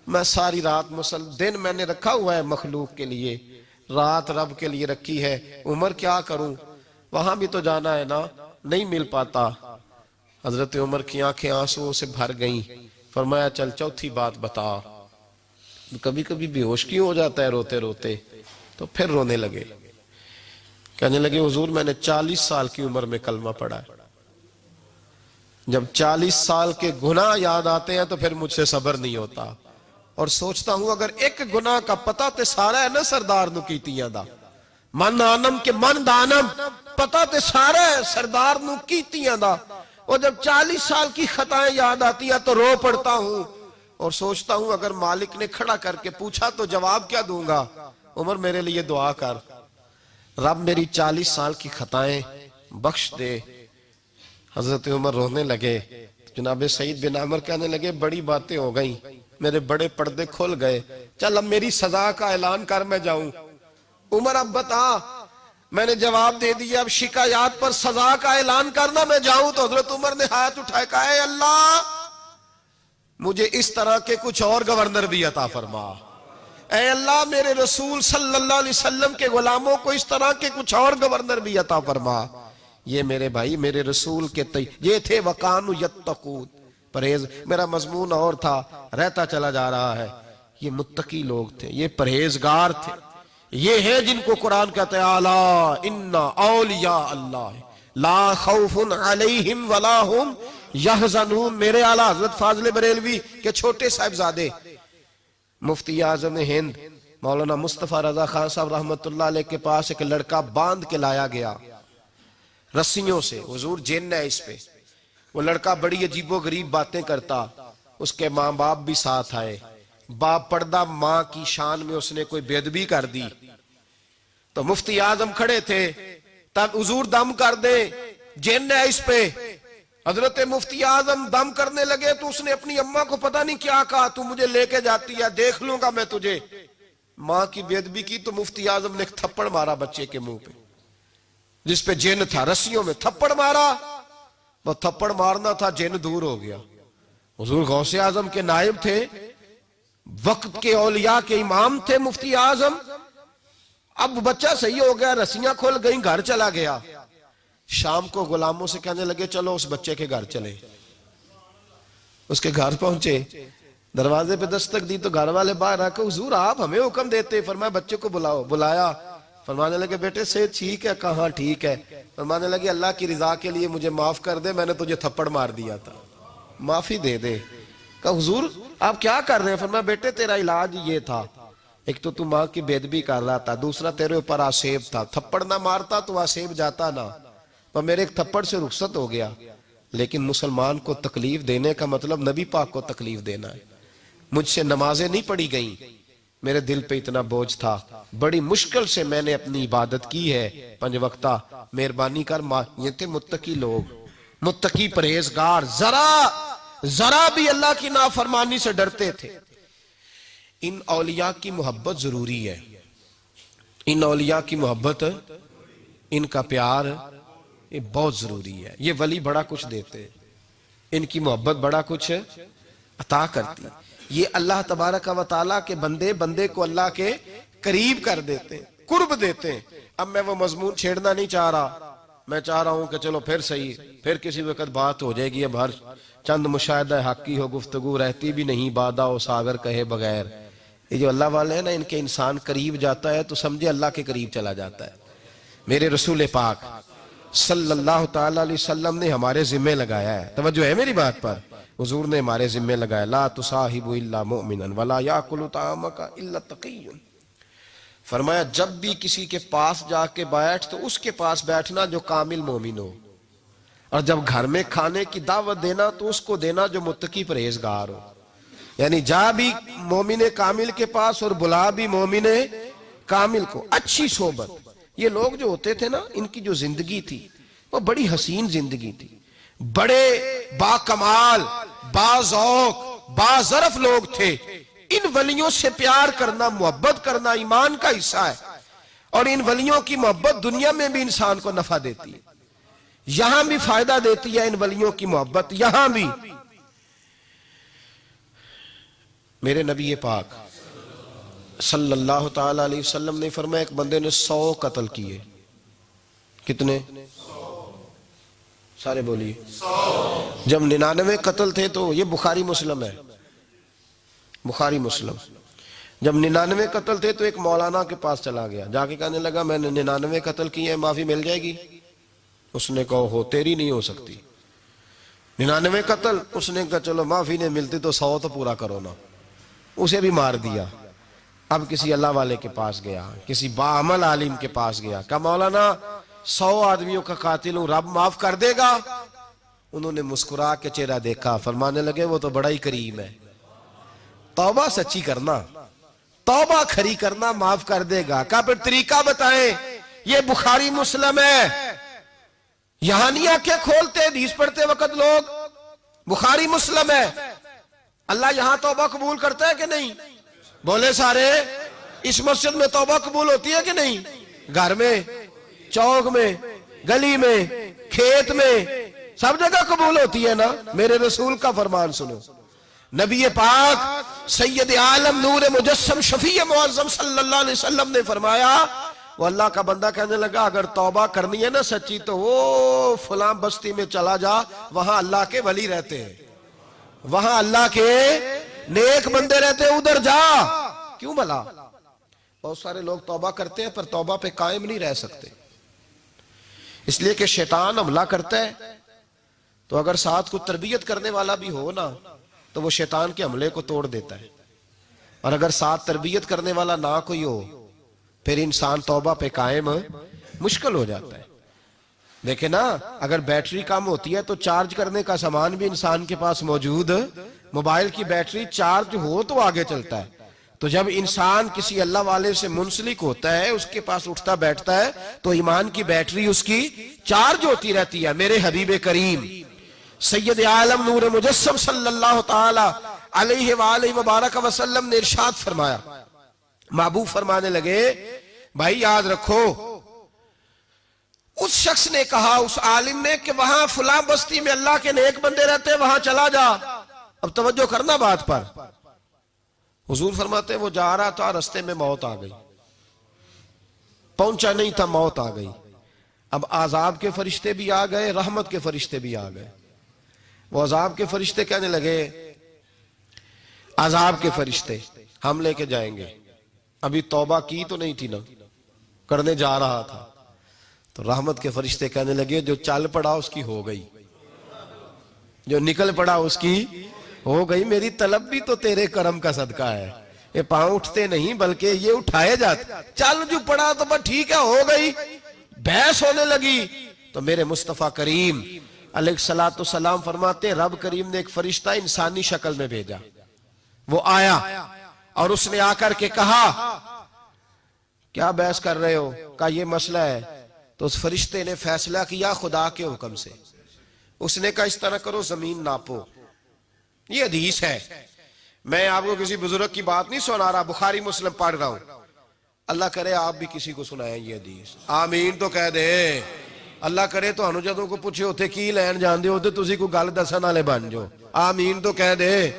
Speaker 1: میں ساری رات دن میں نے رکھا ہوا ہے مخلوق کے لیے, رات رب کے لیے رکھی ہے. عمر کیا کروں, وہاں بھی تو جانا ہے نا, نہیں مل پاتا. حضرت عمر کی آنکھیں آنسوؤں سے بھر گئیں. فرمایا چل چوتھی بات بتا. کبھی کبھی بے ہوش کیوں ہو جاتا ہے روتے روتے؟ تو پھر رونے لگے. کہنے لگے حضور میں نے 40 سال کی عمر میں کلمہ پڑھا ہے, جب 40 سال کے گناہ یاد آتے ہیں تو پھر مجھ سے صبر نہیں ہوتا, اور سوچتا ہوں اگر ایک گناہ کا پتہ تے سارا ہے نا سردار نو کیتیاں دا, من آنم کے من دانم, پتہ تے سارا ہے سردار نو کیتیاں دا, اور جب 40 سال کی خطائیں یاد آتی ہیں تو رو پڑتا ہوں, اور سوچتا ہوں اگر مالک نے کھڑا کر کے پوچھا تو جواب کیا دوں گا. عمر میرے لیے دعا کر, رب میری 40 سال کی خطائیں بخش دے. حضرت عمر رونے لگے. جناب سعید بن عامر کہنے لگے بڑی باتیں ہو گئیں, میرے بڑے پردے کھل گئے، چل اب میری سزا کا اعلان کر میں جاؤں۔ عمر اب بتا، میں نے جواب دے دیا، اب شکایات پر سزا کا اعلان کرنا میں جاؤں؟ تو حضرت عمر نے ہاتھ اٹھائے، کہا اے اللہ مجھے اس طرح کے کچھ اور گورنر بھی عطا فرما، اے اللہ میرے رسول صلی اللہ علیہ وسلم کے غلاموں کو اس طرح کے کچھ اور گورنر بھی عطا فرما۔ یہ میرے بھائی میرے رسول کے یہ تھے وَقَانُوا يَتَّقُونَ، پرہیز۔ میرا مضمون اور تھا، رہتا چلا جا رہا ہے۔ یہ متقی لوگ تھے، یہ پرہیزگار تھے، یہ ہے جن کو قرآن کہتا ہے اَلَا اِنَّ أَوْلِيَاءَ اللَّهِ لَا خَوْفٌ عَلَيْهِمْ وَلَا هُمْ يَحْزَنُونَ۔ میرے اعلیٰ حضرت فاضل بریلوی کے چھوٹے صاحبزادے مفتی اعظم ہند مولانا مصطفیٰ رضا خان صاحب رحمت اللہ علیہ کے پاس ایک لڑکا باندھ کے لایا گیا رسیوں سے، حضور جن ہے اس پہ۔ وہ لڑکا بڑی عجیب و غریب باتیں کرتا، اس کے ماں باپ بھی ساتھ آئے، باپ پردہ، ماں کی شان میں اس نے کوئی بے ادبی کر دی تو مفتی اعظم کھڑے تھے، تب حضور دم کر دے، جن ہے اس پہ۔ حضرت مفتی اعظم دم کرنے لگے تو اس نے اپنی اماں کو پتہ نہیں کیا کہا، تو مجھے لے کے جاتی ہے، دیکھ لوں گا میں تجھے۔ ماں کی بے ادبی کی تو مفتی اعظم نے ایک تھپڑ مارا بچے کے منہ پہ، جس پہ جن تھا، رسیوں میں تھپڑ مارا۔ وہ تھپڑ مارنا تھا، جن دور ہو گیا۔ حضور غوث اعظم کے نائب تھے، وقت کے اولیاء کے امام تھے مفتی اعظم۔ اب بچہ صحیح ہو گیا، رسیاں کھل گئیں، گھر چلا گیا۔ شام کو غلاموں سے کہنے لگے چلو اس بچے کے گھر چلے۔ اس کے گھر پہنچے، دروازے پہ دستک دی تو گھر والے باہر آ کے حضور آپ ہمیں حکم دیتے، فرمایا بچے کو بلاؤ۔ بلایا، فرمانے لگے بیٹے سے ٹھیک ہے؟ کہاں ٹھیک ہے؟ فرمانے لگے اللہ کی رضا کے لیے مجھے معاف کر دے، میں نے تجھے تھپڑ مار دیا تھا، معافی دے دے۔ کہا حضور آپ کیا کر رہے ہیں؟ فرمایا بیٹے تیرا علاج یہ تھا، ایک تو ماں کی بے ادبی کر رہا تھا، دوسرا تیرے اوپر آسیب تھا، تھپڑ نہ مارتا تو آسیب جاتا نہ، تو میرے ایک تھپڑ سے رخصت ہو گیا۔ لیکن مسلمان کو تکلیف دینے کا مطلب نبی پاک کو تکلیف دینا ہے۔ مجھ سے نمازیں نہیں پڑھی گئیں، میرے دل پہ اتنا بوجھ تھا، بڑی مشکل سے میں نے اپنی عبادت کی ہے 5 وقتہ، مہربانی کر۔ یہ تھے متقی لوگ، متقی پرہیزگار، ذرا بھی اللہ کی نافرمانی سے ڈرتے تھے۔ ان اولیاء کی محبت ضروری ہے، ان اولیاء کی محبت، ان کا پیار یہ بہت ضروری ہے۔ یہ ولی بڑا کچھ دیتے، ان کی محبت بڑا کچھ عطا کرتی۔ یہ اللہ تبارک و تعالیٰ کے بندے کو اللہ کے قریب کر دیتے ہیں، قرب دیتے ہیں۔ اب میں وہ مضمون چھیڑنا نہیں چاہ رہا، میں چاہ رہا ہوں کہ چلو پھر صحیح، پھر کسی وقت بات ہو جائے گی۔ اب ہر چند مشاہدہ حقی ہو گفتگو رہتی بھی نہیں، بادہ و ساگر کہے بغیر۔ یہ جو اللہ والے ہیں نا، ان کے انسان قریب جاتا ہے تو سمجھے اللہ کے قریب چلا جاتا ہے۔ میرے رسول پاک صلی اللہ تعالیٰ علیہ وسلم نے ہمارے ذمہ لگایا ہے، توجہ ہے میری بات پر، حضور نے ہمارے ذمہ لگایا، لا تصاحب الا مؤمنا ولا یاکل طعامک الا تقی۔ فرمایا جب بھی کسی کے پاس جا کے بیٹھ تو اس کے پاس بیٹھنا جو کامل مومن ہو، اور جب گھر میں کھانے کی دعوت دینا تو اس کو دینا جو متقی پرہیزگار ہو۔ یعنی جا بھی مومن کامل کے پاس اور بلا بھی مومن کامل کو۔ اچھی صحبت، یہ لوگ جو ہوتے تھے نا، ان کی جو زندگی تھی وہ بڑی حسین زندگی تھی، بڑے با کمال، با ذوق، با ظرف لوگ تھے۔ ان ولیوں سے پیار کرنا، محبت کرنا ایمان کا حصہ ہے، اور ان ولیوں کی محبت دنیا میں بھی انسان کو نفع دیتی ہے، یہاں بھی فائدہ دیتی ہے ان ولیوں کی محبت، یہاں بھی۔ میرے نبی پاک صلی اللہ تعالیٰ علیہ وسلم نے فرمایا ایک بندے نے 100 قتل کیے۔ کتنے؟ سارے بولیے۔ جب 99 قتل تھے تو یہ بخاری مسلم ہے، بخاری مسلم۔ جب 99 قتل تھے تو ایک مولانا کے پاس چلا گیا، جا کے کہنے لگا میں نے 99 قتل کیے ہیں، معافی مل جائے گی؟ اس نے کہا ہو تیری نہیں ہو سکتی، 99 قتل۔ اس نے کہا چلو معافی نہیں ملتی تو 100 تو پورا کرو نا، اسے بھی مار دیا۔ اب کسی اللہ والے کے پاس گیا، کسی باعمل عالم کے پاس گیا، کہا مولانا 100 آدمیوں کا قاتل ہوں، رب معاف کر دے گا؟ انہوں نے مسکرا کے چہرہ دیکھا، فرمانے لگے وہ تو بڑا ہی کریم ہے، توبہ سچی کرنا، توبہ کھری کرنا، معاف کر دے گا۔ کہا پھر طریقہ بتائیں؟ یہ بخاری مسلم ہے، یہاں نہیں آنکھیں کھولتے حدیث پڑھتے وقت لوگ، بخاری مسلم ہے۔ اللہ یہاں توبہ قبول کرتا ہے کہ نہیں؟ بولے سارے، اس مسجد میں توبہ قبول ہوتی ہے کہ نہیں؟ گھر میں، چوک میں، گلی میں، کھیت میں، سب جگہ قبول ہوتی ہے نا؟ میرے رسول کا فرمان سنو، نبی پاک سید عالم نور مجسم شفیع معظم صلی اللہ علیہ وسلم نے فرمایا، وہ اللہ کا بندہ کہنے لگا اگر توبہ کرنی ہے نا سچی تو وہ فلاں بستی میں چلا جا، وہاں اللہ کے ولی رہتے ہیں، وہاں اللہ کے نیک بندے رہتے ہیں، ادھر جا۔ کیوں بھلا؟ بہت سارے لوگ توبہ کرتے ہیں پر توبہ پہ قائم نہیں رہ سکتے، اس لیے کہ شیطان حملہ کرتا ہے، تو اگر ساتھ کو تربیت کرنے والا بھی ہو نا تو وہ شیطان کے حملے کو توڑ دیتا ہے، اور اگر ساتھ تربیت کرنے والا نہ کوئی ہو پھر انسان توبہ پہ قائم مشکل ہو جاتا ہے۔ دیکھیں نا، اگر بیٹری کم ہوتی ہے تو چارج کرنے کا سامان بھی انسان کے پاس موجود، موبائل کی بیٹری چارج ہو تو آگے چلتا ہے، تو جب انسان کسی اللہ والے سے منسلک ہوتا ہے، اس کے پاس اٹھتا بیٹھتا ہے تو ایمان کی بیٹری اس کی چارج ہوتی رہتی ہے۔ میرے حبیب کریم سید عالم نور مجسم صلی اللہ تعالی علیہ وآلہ وبارک وسلم نے ارشاد فرمایا، محبوب فرمانے لگے بھائی یاد رکھو، اس شخص نے کہا، اس عالم نے، کہ وہاں فلاں بستی میں اللہ کے نیک بندے رہتے ہیں، وہاں چلا جا۔ اب توجہ کرنا بات پر، حضور فرماتے ہیں وہ جا رہا تھا، رستے میں موت آ گئی، پہنچا نہیں تھا، موت آ گئی۔ اب عذاب کے فرشتے بھی آ گئے، رحمت کے فرشتے بھی آ گئے۔ وہ عذاب کے فرشتے کہنے لگے، عذاب کے فرشتے ہم لے کے جائیں گے، ابھی توبہ کی تو نہیں تھی نا، کرنے جا رہا تھا۔ تو رحمت کے فرشتے کہنے لگے جو چل پڑا اس کی ہو گئی، جو نکل پڑا اس کی ہو گئی، میری طلب بھی تو تیرے کرم کا صدقہ ہے۔ یہ پاؤں اٹھتے نہیں بلکہ یہ اٹھائے جاتے، چل جو پڑا تو بس ٹھیک ہے، ہو گئی۔ بحث ہونے لگی تو میرے مصطفیٰ کریم علیہ السلام فرماتے رب کریم نے ایک فرشتہ انسانی شکل میں بھیجا، وہ آیا اور اس نے آ کر کے کہا کیا بحث کر رہے ہو؟ کہا یہ مسئلہ ہے۔ تو اس فرشتے نے فیصلہ کیا خدا کے حکم سے، اس نے کہا اس طرح کرو، زمین ناپو۔ یہ حدیث ہے، میں آپ کو کسی بزرگ کی بات نہیں سنا رہا، بخاری مسلم پڑھ رہا ہوں۔ اللہ کرے آپ بھی کسی کو سنائیں یہ حدیث، آمین تو کہہ دے۔ اللہ کرے تو ہنو جدوں کو پوچھے ہوتے کی لین جان دے ہوتے تسی کو گل دسن والے بن جو، آمین تو کہہ دے۔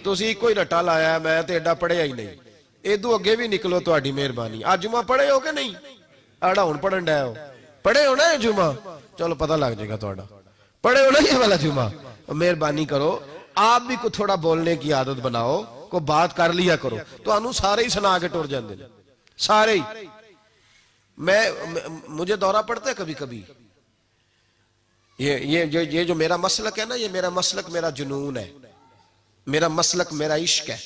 Speaker 1: تسی کوئی رٹا لایا ہے، میں تے ایڈا پڑھیا ہی نہیں، ایدو اگے بھی نکلو تہاڈی مہربانی۔ آج جمعہ پڑھے ہو کہ نہیں؟ آڑا ہن پڑھن ڈے ہو، پڑھے ہو نا یہ جمعہ؟ چلو پتہ لگ جائے گا تہاڈا، پڑھے ہو نا یہ والا جمعہ؟ مہربانی کرو آپ بھی کو تھوڑا بولنے کی عادت بناؤ، کو بات کر لیا کرو، تو انو سارے ہی سنا کے ٹور جاندے ہیں، سارے ہی۔ مجھے دورہ پڑتا ہے کبھی کبھی، یہ جو میرا مسلک ہے نا، یہ میرا مسلک میرا جنون ہے، میرا مسلک میرا عشق ہے،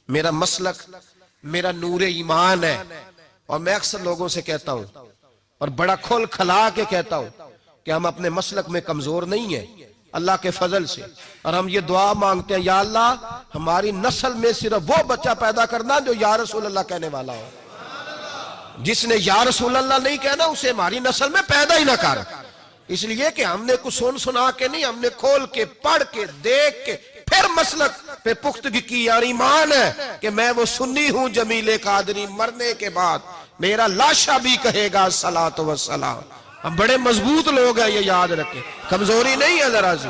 Speaker 1: میرا مسلک میرا نور ایمان ہے۔ اور میں اکثر لوگوں سے کہتا ہوں اور بڑا کھل کھلا کے کہتا ہوں کہ ہم اپنے مسلک میں کمزور نہیں ہیں اللہ کے فضل سے، اور ہم یہ دعا مانگتے ہیں یا اللہ ہماری نسل میں صرف وہ بچہ پیدا کرنا جو یا رسول اللہ کہنے والا ہو، جس نے یا رسول اللہ نہیں کہنا اسے ہماری نسل میں پیدا ہی نہ کر۔ اس لیے کہ ہم نے کچھ سنا کے نہیں، ہم نے کھول کے پڑھ کے دیکھ کے پھر مسلک پہ پختگی کی، اور ایمان ہے کہ میں وہ سنی ہوں جمیل قادری، مرنے کے بعد میرا لاشا بھی کہے گا الصلاۃ والسلام۔ ہم بڑے مضبوط لوگ ہیں، یہ یاد رکھیں، کمزوری نہیں ہے ذرا سی۔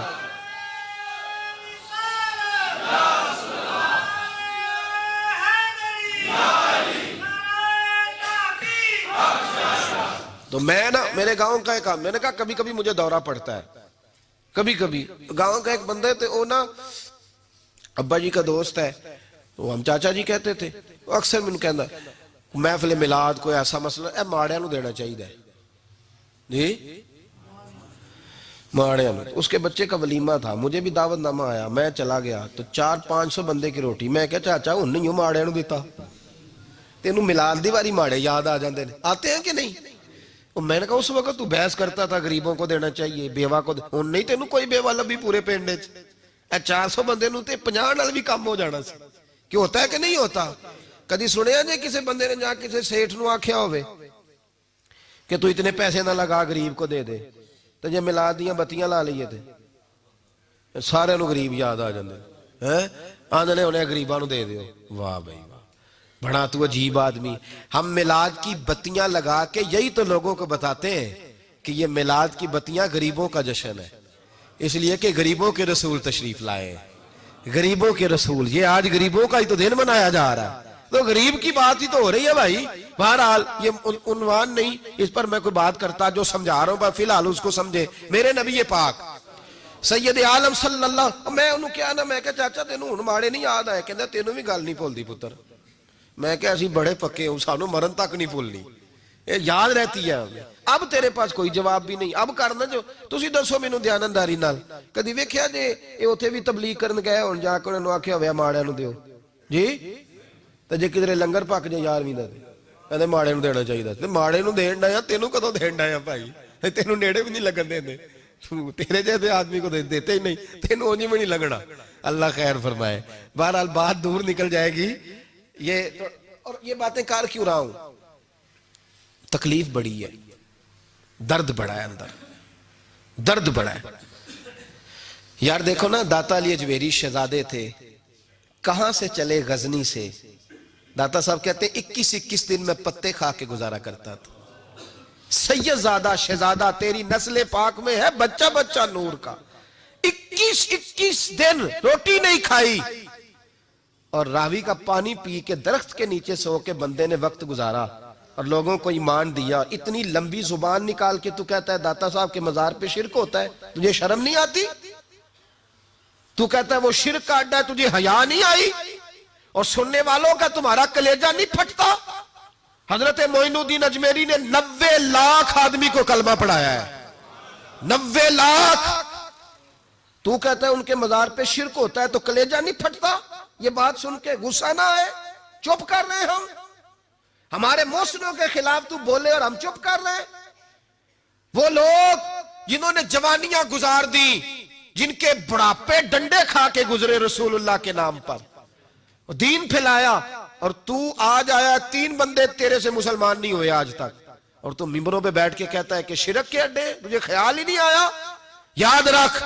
Speaker 1: تو میں نا میرے گاؤں کا ایک، میں نے کہا کبھی کبھی مجھے دورہ پڑتا ہے، کبھی کبھی گاؤں کا ایک بندہ تھے، وہ نا ابا جی کا دوست ہے، وہ ہم چاچا جی کہتے تھے، وہ اکثر میں کہنا محفل میلاد کوئی ایسا مسئلہ اے ماڑیاں نو دینا چاہیے ہے جی، ماڑیاں نو۔ اس کے بچے کا ولیمہ تھا، مجھے بھی دعوت نامہ آیا، میں چلا گیا تو 400-500 بندے کی روٹی، میں کہا چاچا ہن نہیں ہوں ماڑیاں نو دیتا، تینوں میلاد دی واری ماڑے یاد آ جاندے نے، آتے ہیں کہ نہیں؟ میں نے کہا اس وقت تو بحث کرتا تھا غریبوں کو دینا چاہیے، بیوہ کو ہن نہیں تینوں کوئی بیوہ لبھی پورے پنڈ وچ، اے 400 بندے نو تے 50 نال بھی کم ہو جانا سی۔ کہ ہوتا ہے کہ نہیں ہوتا؟ کدی سنیا جے کسی بندے نے جا کسی سیٹھ نو آکھیا ہوئے کہ تو اتنے پیسے نہ لگا غریب کو دے دے، تو جے میلاد دیاں بتیاں لا لئیے تھے سارے نو غریب یاد آ جاندے ہیں۔ آندھنے انہیں غریباں نو دے دیو. واہ بھائی واہ، بڑا تو عجیب آدمی. ہم میلاد کی بتیاں لگا کے یہی تو لوگوں کو بتاتے ہیں کہ یہ میلاد کی بتیاں غریبوں کا جشن ہے، اس لیے کہ غریبوں کے رسول تشریف لائے ہیں. غریبوں کے رسول، یہ آج غریبوں کا ہی تو دن منایا جا رہا ہے، تو غریب کی بات ہی تو ہو رہی ہے بھائی. بہرحال یہ عنوان نہیں، اس پر میں کوئی بات کرتا، جو سمجھا رہا ہوں فی الحال اس کو سمجھے. میرے نبی پاک سید عالم صلی اللہ، میں انہوں کیا نا، میں کہا چاچا تینوں ہن ماڑے نہیں یاد آئے؟ کہندے تینوں بھی گل نہیں بھولدی پتر. میں کہا اسی بڑے پکے ہوں، سانوں مرن تک نہیں بھولنی، یہ یاد رہتی ہے. اب تیرے پاس کوئی جواب بھی نہیں. اب کرنا جو تسی دسو مینوں دیانتداری نال، کدی ویکھیا جے یہ اوتھے بھی تبلیغ کرن گئے ہن جا کے انہاں نوں آکھیا ہویا ماڑیاں نوں دیو جی، تے جے کدھر لنگر پک جے 11ویں دا کہندے ماڑے نوں دینا چاہیے. تے ماڑے نوں دین ڈایا، تینوں کدوں دین ڈایا بھائی؟ تینوں نیڑے بھی نہیں لگن دیندے، تیرے جیسے آدمی کو دیتے ہی نہیں، تینوں اونجی میں نہیں لگنا. اللہ خیر فرمائے. بہرحال بات دور نکل جائے گی. اور یہ باتیں کار کیوں رہا ہوں؟ تکلیف بڑی ہے، درد بڑا ہے، اندر درد بڑا ہے. یار دیکھو نا، داتا علی اجویری شہزادے تھے، کہاں سے چلے؟ غزنی سے. داتا صاحب کہتے ہیں 21 دن میں پتے کھا کے گزارا کرتا تھا. سید زادہ شہزادہ تیری نسل پاک میں ہے بچہ بچہ نور کا. 21 دن روٹی نہیں کھائی اور راوی کا پانی پی کے درخت کے نیچے سو کے بندے نے وقت گزارا اور لوگوں کو ایمان دیا. اتنی لمبی زبان نکال کے تو کہتا ہے داتا صاحب کے مزار پہ شرک ہوتا ہے، تجھے شرم نہیں آتی؟ تو کہتا ہے وہ شرک کا اڈا ہے، تجھے حیا نہیں آئی؟ اور سننے والوں کا تمہارا کلیجہ نہیں پھٹتا؟ حضرت معین الدین اجمیری نے 90 لاکھ آدمی کو کلمہ پڑھایا ہے. 90 لاکھ. تو کہتا ہے ان کے مزار پہ شرک ہوتا ہے تو کلیجہ نہیں پھٹتا؟ یہ بات سن کے غصہ نہ ہے؟ چپ کر رہے ہم، ہمارے محسنوں کے خلاف تو بولے اور ہم چپ کر رہے ہیں. وہ لوگ جنہوں نے جوانیاں گزار دی، جن کے بڑھاپے ڈنڈے کھا کے گزرے رسول اللہ کے نام پر، دین پھیلایا، اور تو آج آیا 3 بندے تیرے سے مسلمان نہیں ہوئے آج تک، اور تو ممبروں پہ بیٹھ کے کہتا ہے کہ شرک کے اڈے، تجھے خیال ہی نہیں آیا؟ یاد رکھ،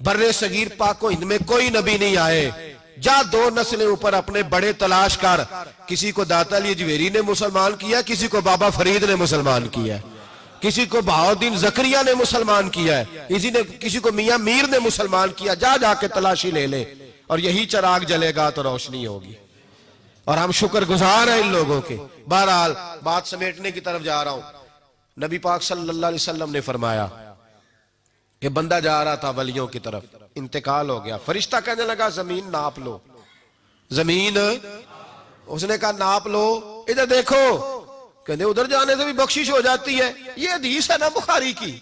Speaker 1: برے صغیر پاک و ہند میں کوئی نبی نہیں آئے. جا 2 نسلیں اوپر اپنے بڑے تلاش کر. کسی کو داتا علی اجویری نے مسلمان کیا، کسی کو بابا فرید نے مسلمان کیا، کسی کو بہاؤالدین زکریا نے مسلمان کیا ہے، کسی کو میاں میر نے مسلمان کیا. جا جا کے تلاشی لے لے، اور یہی چراغ جلے گا تو روشنی ہوگی. اور ہم شکر گزار ہیں ان لوگوں کے. بہرحال بات سمیٹنے کی طرف جا رہا ہوں. نبی پاک صلی اللہ علیہ وسلم نے فرمایا کہ بندہ جا رہا تھا ولیوں کی طرف، انتقال ہو گیا. فرشتہ کہنے لگا زمین ناپ لو. زمین، اس نے کہا ناپ لو، ادھر دیکھو. کہنے ادھر جانے سے بھی بخشش ہو جاتی ہے. یہ حدیث ہے نا بخاری کی،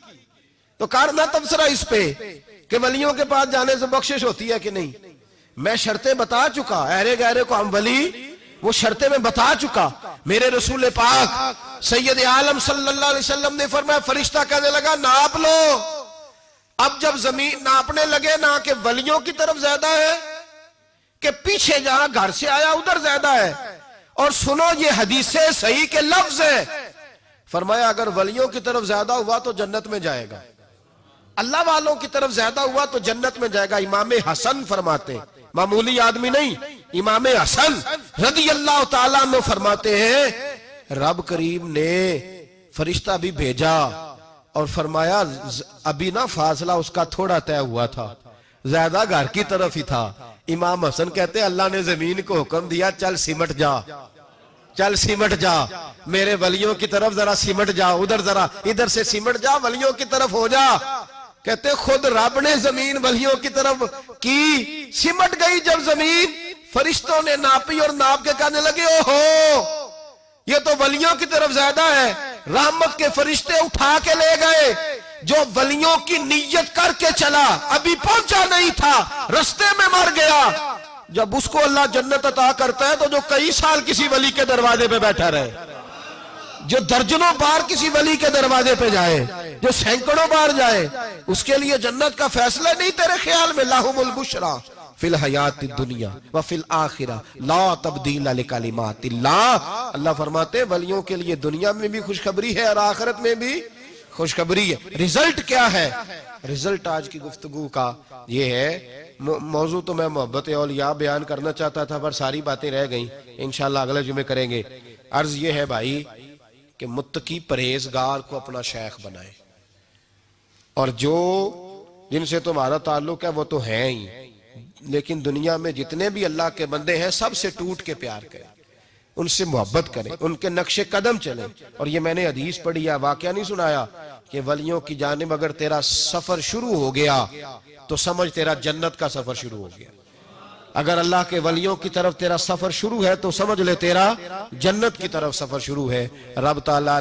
Speaker 1: تو کرنا تبصرہ اس پہ کہ ولیوں کے پاس جانے سے بخشش ہوتی ہے کہ نہیں. میں شرطیں بتا چکا، اہرے گہرے کو ہم ولی، وہ شرطیں میں بتا چکا. میرے رسول پاک سید عالم صلی اللہ علیہ وسلم نے فرمایا، فرشتہ کہنے لگا ناپ لو. اب جب زمین ناپنے لگے نا کہ ولیوں کی طرف زیادہ ہے کہ پیچھے جہاں گھر سے آیا ادھر زیادہ ہے. اور سنو یہ حدیث صحیح کے لفظ ہے. فرمایا اگر ولیوں کی طرف زیادہ ہوا تو جنت میں جائے گا، اللہ والوں کی طرف زیادہ ہوا تو جنت میں جائے گا. امام حسن فرماتے ہیں، معمولی آدمی نہیں، امام حسن رضی اللہ تعالیٰ عنہ فرماتے ہیں رب کریم نے فرشتہ بھی بھیجا اور فرمایا ابھی نا فاصلہ اس کا تھوڑا طے ہوا تھا، زیادہ گھر کی طرف ہی تھا. امام حسن کہتے ہیں اللہ نے زمین کو حکم دیا چل سمٹ جا، چل سمٹ جا، میرے ولیوں کی طرف ذرا سمٹ جا، ادھر ذرا ادھر سے سمٹ جا، ولیوں کی طرف ہو جا. کہتے خود رب نے زمین ولیوں کی طرف کی، سمٹ گئی. جب زمین فرشتوں نے ناپی اور ناپ کے کہنے لگے اوہو یہ تو ولیوں کی طرف زیادہ ہے. رحمت کے فرشتے اٹھا کے لے گئے. جو ولیوں کی نیت کر کے چلا ابھی پہنچا نہیں تھا، رستے میں مر گیا. جب اس کو اللہ جنت عطا کرتا ہے تو جو کئی سال کسی ولی کے دروازے پہ بیٹھا رہے، جو درجنوں بار کسی ولی کے دروازے پہ جائے، جو سینکڑوں بار جائے، اس کے لیے جنت کا فیصلہ نہیں تیرے خیال میں؟ لہم البشرا فی الحیات الدنیا وفی الآخرہ لا تبدیل لکلمات اللہ. اللہ فرماتے ہیں ولیوں کے لیے دنیا میں بھی خوشخبری ہے اور آخرت میں بھی خوشخبری ہے. رزلٹ کیا ہے؟ رزلٹ آج کی گفتگو کا یہ ہے موضوع تو میں محبت اولیاء بیان کرنا چاہتا تھا پر ساری باتیں رہ گئیں، انشاءاللہ اگلے جمعے کریں گے۔ عرض یہ ہے بھائی کہ متقی پرہیزگار کو اپنا شیخ بنائے، اور جو جن سے تمہارا تعلق ہے وہ تو ہیں ہی، لیکن دنیا میں جتنے بھی اللہ کے بندے ہیں سب سے ٹوٹ کے پیار کریں، ان سے محبت کریں، ان کے نقش قدم چلیں۔ اور یہ میں نے حدیث پڑھی ہے، واقعہ نہیں سنایا کہ ولیوں کی جانب اگر تیرا سفر شروع ہو گیا تو سمجھ تیرا جنت کا سفر شروع ہو گیا، اگر اللہ کے ولیوں کی طرف تیرا سفر شروع ہے تو سمجھ لے تیرا جنت کی طرف سفر شروع ہے۔ رب تعالیٰ